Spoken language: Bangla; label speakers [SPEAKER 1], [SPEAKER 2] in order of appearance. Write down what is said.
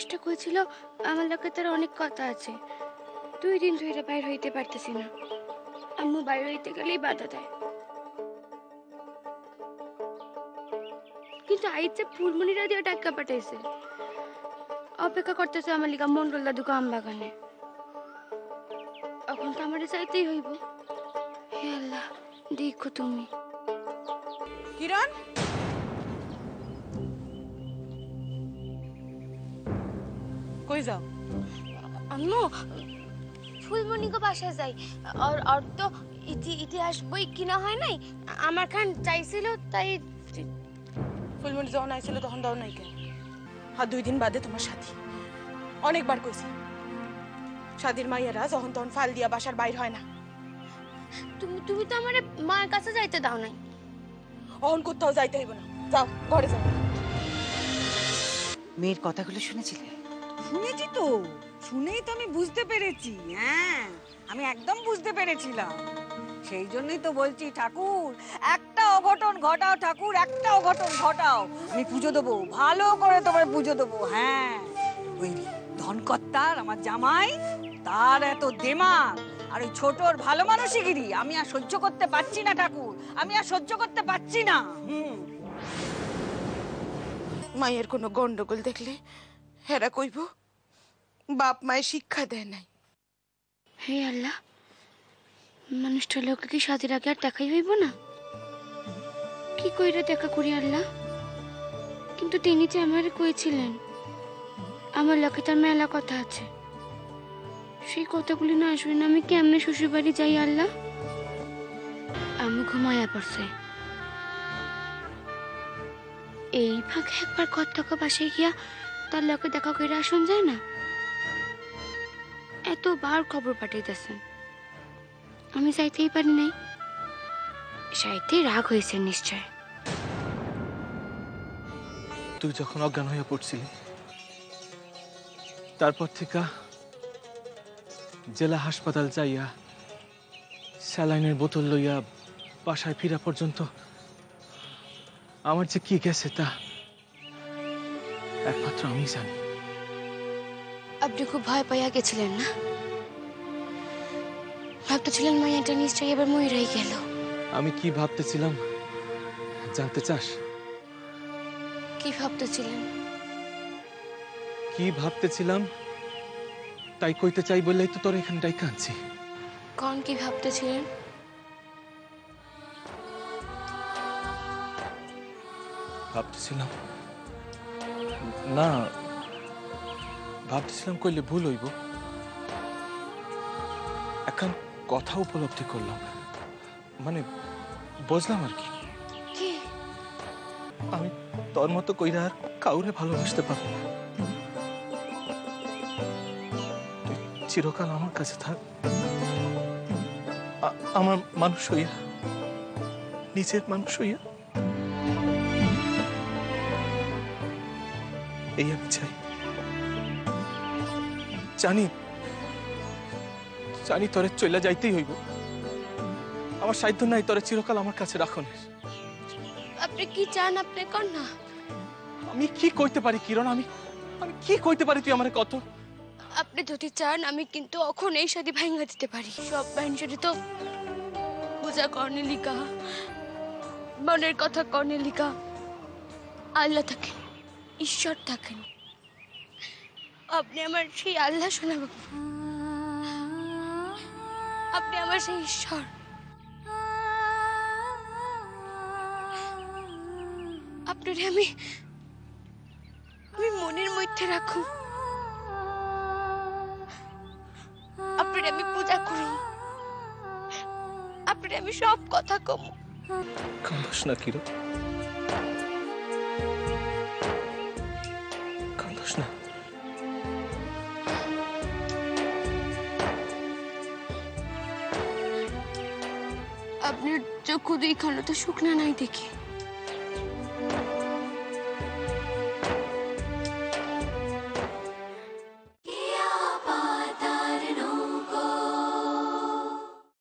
[SPEAKER 1] মানুষটা কইছিল আমার লোকে তার অনেক কথা আছে। 2 দিন ধরে বাইর হইতে পারতেছি না। আম্মু বাইর হইতে গেলেই বাধা দেয়। কিন্তু আইছে ফুলমনিরা দিয়ে টাকা পাঠাইছে। অপেক্ষা করতেছে আমার লিগা মন্ডল দাদু আম বাগানে। এখন তো আমারে চাইতেই হইব। হে আল্লাহ, দেখো তুমি।
[SPEAKER 2] কিরণ, কই যাও?
[SPEAKER 1] আম্মু, ফুলমনি গো বাসায় যাই। আর তো ইতিহাস বই কিনা হয় নাই। আমার খান চাইছিল তাই।
[SPEAKER 2] ফুলমণি যখন আইছিল তখন দাও নাই কেন? আর 2 দিন বাদে তোমার সাথী। অনেকবার কইছি সাদির মাইয়ারা যখন তখন ফাল দিয়া বাসার বাইর হয় না।
[SPEAKER 1] তুমি তো আমারে মার কাছে যাইতে দাও নাই।
[SPEAKER 2] অহন কোথাও যাইতে হইব না, যাও ঘরে যাও।
[SPEAKER 3] মেয়ের কথাগুলো শুনেছিলে?
[SPEAKER 4] শুনেছি তো, শুনেই তো আমি বুঝতে পেরেছি। হ্যাঁ, আমি একদম বুঝতে পেরেছিলাম। সেই জন্যই তো বলছি ঠাকুর, একটা অঘটন ঘটাও ঠাকুর, একটা অঘটন ঘটাও। আমি পুজো দেবো, ভালো করে তোমার পুজো দেবো। হ্যাঁ, ওই ধনকর্তার আমার জামাই, তার এত দেমাগ, আর ওই ছোটর ভালো মানসিকগিরি আমি আর সহ্য করতে পারছি না ঠাকুর, আমি আর সহ্য করতে পারছি না।
[SPEAKER 2] মায়ের কোনো গন্ডগোল দেখলে হেরা কইব বাপ মায়ের শিক্ষা দেয় নাই।
[SPEAKER 1] হে আল্লাহ, মানুষটার লোকে কি সাথে রাখে আর দেখাই হইব না? কি কইরা দেখা করি আল্লাহ? কিন্তু তিনি যে আমারে কইছিলেন আমার লোকে তার মেলা কথা আছে। সেই কথাগুলি না শুনে আমি কেমনে শ্বশুর বাড়ি যাই আল্লাহ? আমি ঘুমাইয়া পড়ছে। এই ভাগে একবার কত্তক বাসায় গিয়া তার লোকে দেখা কইরা আসন যায় না? এতবার খবর পাঠাইতেছেন, আমি যাইতেই পারি নাই। সাইতে রাগ হয়েছে নিশ্চয়।
[SPEAKER 5] তুই যখন অজ্ঞান হইয়া পড়ছিলি, তারপর থেকে জেলা হাসপাতাল যাইয়া স্যালাইনের বোতল লইয়া বাসায় ফিরা পর্যন্ত আমার যে কি গেছে তা একমাত্র আমি জানি।
[SPEAKER 1] আপনি খুব ভয় পাইয়া গেছিলেন না? ভাবতেছিলেন মাইয়াটা নিশ্চয়ই এবার ময়ূরাই গেল।
[SPEAKER 5] আমি কি ভাবতেছিলাম জানতে চাস?
[SPEAKER 1] কি ভাবতেছিলেন?
[SPEAKER 5] কি ভাবতেছিলাম তাই কইতে চাই বললেই তো তোর এখানে ডাইকা আনছি।
[SPEAKER 1] কোন কি ভাবতেছিলেন?
[SPEAKER 5] ভাবতেছিলাম না, ভাবতেছিলাম কইলে ভুল হইব। এখন কথা উপলব্ধি করলাম, মানে বুঝলাম আর কি।
[SPEAKER 1] কি?
[SPEAKER 5] আমি তোর মতো কইরা আর কাউরে ভালোবাসতে পারবো না। তুই চিরকাল আমার কাছে থাক, আমার মানুষ হইয়া, নিজের মানুষ হইয়া। এই আমি চাই। জানি জানি তোরে চলে যাইতেই হইব। আমার সাধ্য নাই তোরে চিরকাল আমার কাছে রাখনের।
[SPEAKER 1] আপনি কি চান আপনি কর না।
[SPEAKER 5] আমি কি কইতে পারি কিরণ? আমি কি কইতে পারি তুই আমারে কত?
[SPEAKER 1] আপনি যদি চান আমি কিন্তু এখন এই শাদী ভাঙা দিতে পারি। সব মানুষেরই তো পূজা কর্নেলিকা, মনের কথা কর্নেলিকা। আল্লাহ থাকেন, ঈশ্বর থাকেন। আপনি আমার সেই আল্লাহ শোনাব, আপনি আমার সেই ঈশ্বর। আপনারে আমি মনের মধ্যে রাখুন, আপনারে আমি পূজা করুন, আপনারে আমি সব কথা কম।
[SPEAKER 5] কান্দস না কিরণ, কান্দস না।
[SPEAKER 1] আপনার চক্ষু দুইখানে তো শুকনা নাই দেখি।